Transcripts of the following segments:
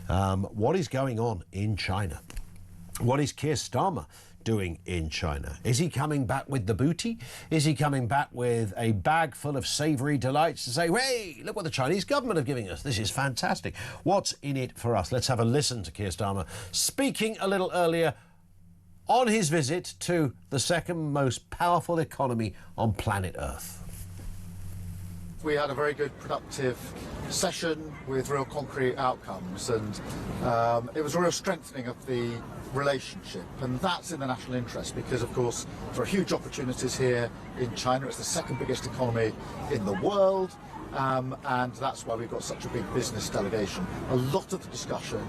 What is going on in China? What is Keir Starmer doing in China? Is he coming back with the booty? Is he coming back with a bag full of savoury delights to say, hey, look what the Chinese government are giving us. This is fantastic. What's in it for us? Let's have a listen to Keir Starmer speaking a little earlier on his visit to the second most powerful economy on planet Earth. We had a very good, productive session with real concrete outcomes, and it was a real strengthening of the relationship, and that's in the national interest because, of course, there are huge opportunities here in China. It's the second biggest economy in the world, and that's why we've got such a big business delegation. A lot of the discussion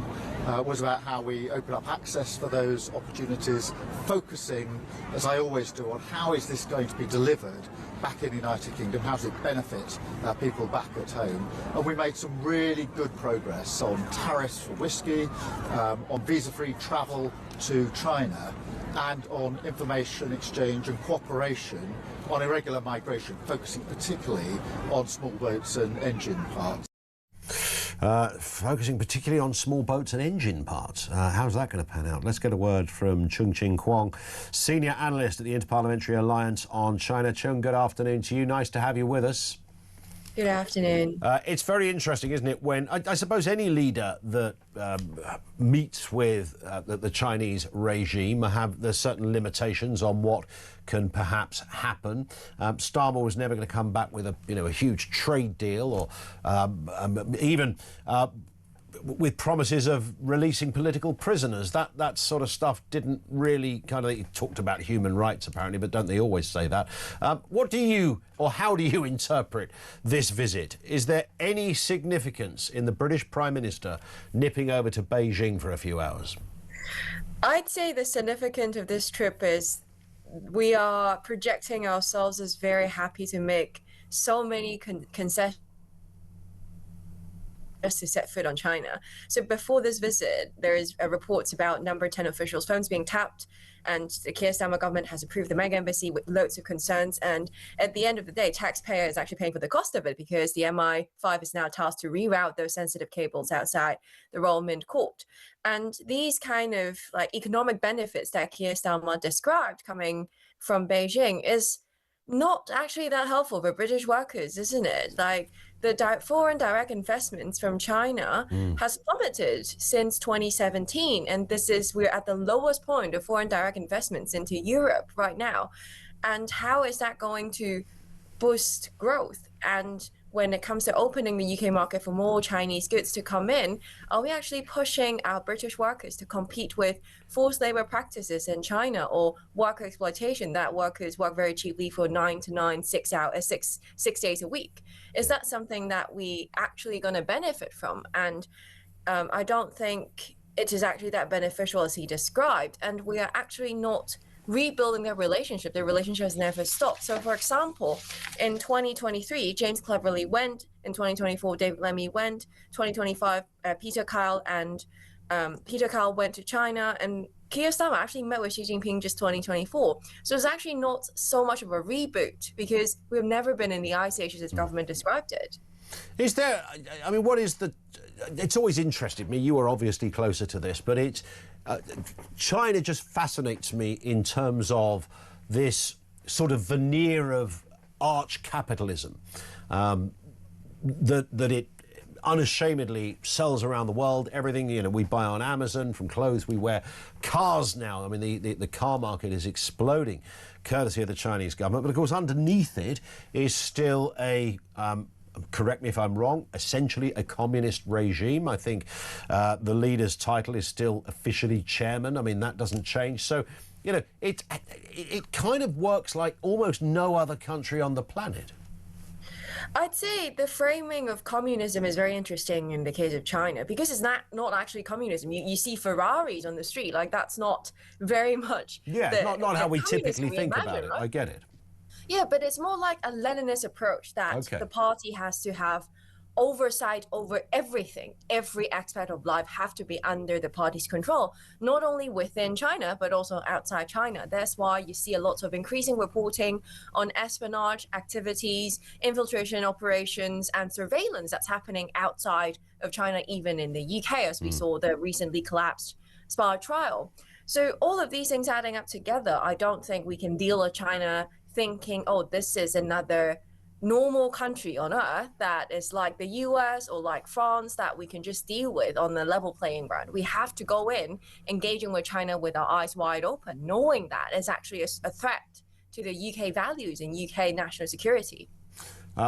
was about how we open up access for those opportunities, focusing, as I always do, on how is this going to be delivered back in the United Kingdom, how does it benefit people back at home. And we made some really good progress on tariffs for whisky, on visa-free travel to China, and on information exchange and cooperation on irregular migration, focusing particularly on small boats and engine parts. Focusing particularly on small boats and engine parts. How's that going to pan out? Let's get a word from Chung Kwong, Senior Analyst at the Interparliamentary Alliance on China. Chung, good afternoon to you. Nice to have you with us. Good afternoon. It's very interesting, isn't it, when I suppose any leader that meets with the Chinese regime there's certain limitations on what can perhaps happen. Starmer was never going to come back with a huge trade deal or even with promises of releasing political prisoners. That sort of stuff didn't really he talked about human rights apparently, but don't they always say that? What do you, or how do you interpret this visit? Is there any significance in the British Prime Minister nipping over to Beijing for a few hours? I'd say the significance of this trip is we are projecting ourselves as very happy to make so many concessions to set foot on China. So before this visit, there is reports about number 10 officials' phones being tapped, and the Keir Starmer government has approved the mega embassy with loads of concerns. And at the end of the day, taxpayer is actually paying for the cost of it because the MI5 is now tasked to reroute those sensitive cables outside the Royal Mint Court. And these kind of economic benefits that Keir Starmer described coming from Beijing is not actually that helpful for British workers, isn't it? The foreign direct investments from China has plummeted since 2017, and we're at the lowest point of foreign direct investments into Europe right now. And how is that going to boost growth? And when it comes to opening the UK market for more Chinese goods to come in, are we actually pushing our British workers to compete with forced labor practices in China or worker exploitation that workers work very cheaply for 9 to 9, 6 hours, six days a week? Is that something that we actually going to benefit from? And I don't think it is actually that beneficial as he described. And we are actually not rebuilding their relationship. Their relationship has never stopped. So, for example, in 2023, James Cleverly went. In 2024, David Lemmy went. 2025, Peter Kyle went to China. And Keir Starmer actually met with Xi Jinping just 2024. So it's actually not so much of a reboot because we've never been in the ice age as the government described it. Is there, what is it's always interested me, you are obviously closer to this, but China just fascinates me in terms of this sort of veneer of arch capitalism that it unashamedly sells around the world. Everything we buy on Amazon, from clothes we wear, cars now. The car market is exploding courtesy of the Chinese government. But of course underneath it is still correct me if I'm wrong, essentially a communist regime. I think the leader's title is still officially chairman. That doesn't change. So, it kind of works like almost no other country on the planet. I'd say the framing of communism is very interesting in the case of China because it's not actually communism. You see Ferraris on the street, that's not very much. Yeah, not how we typically think about it. Right? I get it. Yeah, but it's more like a Leninist approach that the party has to have oversight over everything, every aspect of life have to be under the party's control, not only within China, but also outside China. That's why you see a lot of increasing reporting on espionage activities, infiltration operations, and surveillance that's happening outside of China, even in the UK, as we saw the recently collapsed spy trial. So all of these things adding up together, I don't think we can deal with China thinking, oh, this is another normal country on earth that is like the US or like France that we can just deal with on the level playing ground. We have to go in engaging with China with our eyes wide open, knowing that it's actually a threat to the UK values and UK national security.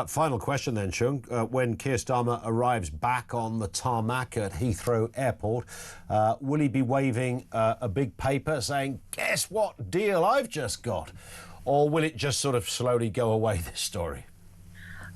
Final question then, Chung. When Keir Starmer arrives back on the tarmac at Heathrow Airport, will he be waving a big paper saying, guess what deal I've just got? Or will it just sort of slowly go away, this story?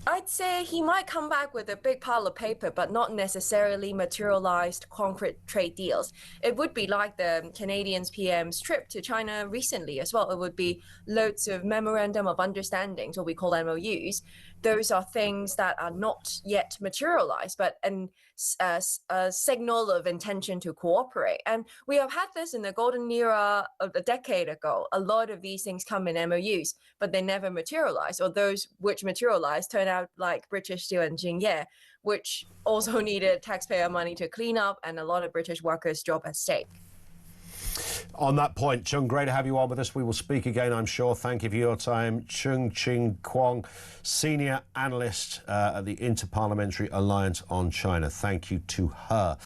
I'd say he might come back with a big pile of paper, but not necessarily materialized concrete trade deals. It would be like the Canadian PM's trip to China recently as well. It would be loads of memorandum of understandings, what we call MOUs. Those are things that are not yet materialized, but a signal of intention to cooperate. And we have had this in the golden era of a decade ago. A lot of these things come in MOUs, but they never materialize, or those which materialize turn out like British Steel and Ching, which also needed taxpayer money to clean up and a lot of British workers' job at stake. On that point, Chung, great to have you on with us. We will speak again, I'm sure. Thank you for your time. Ching Kwong, Senior Analyst at the Interparliamentary Alliance on China. Thank you to her.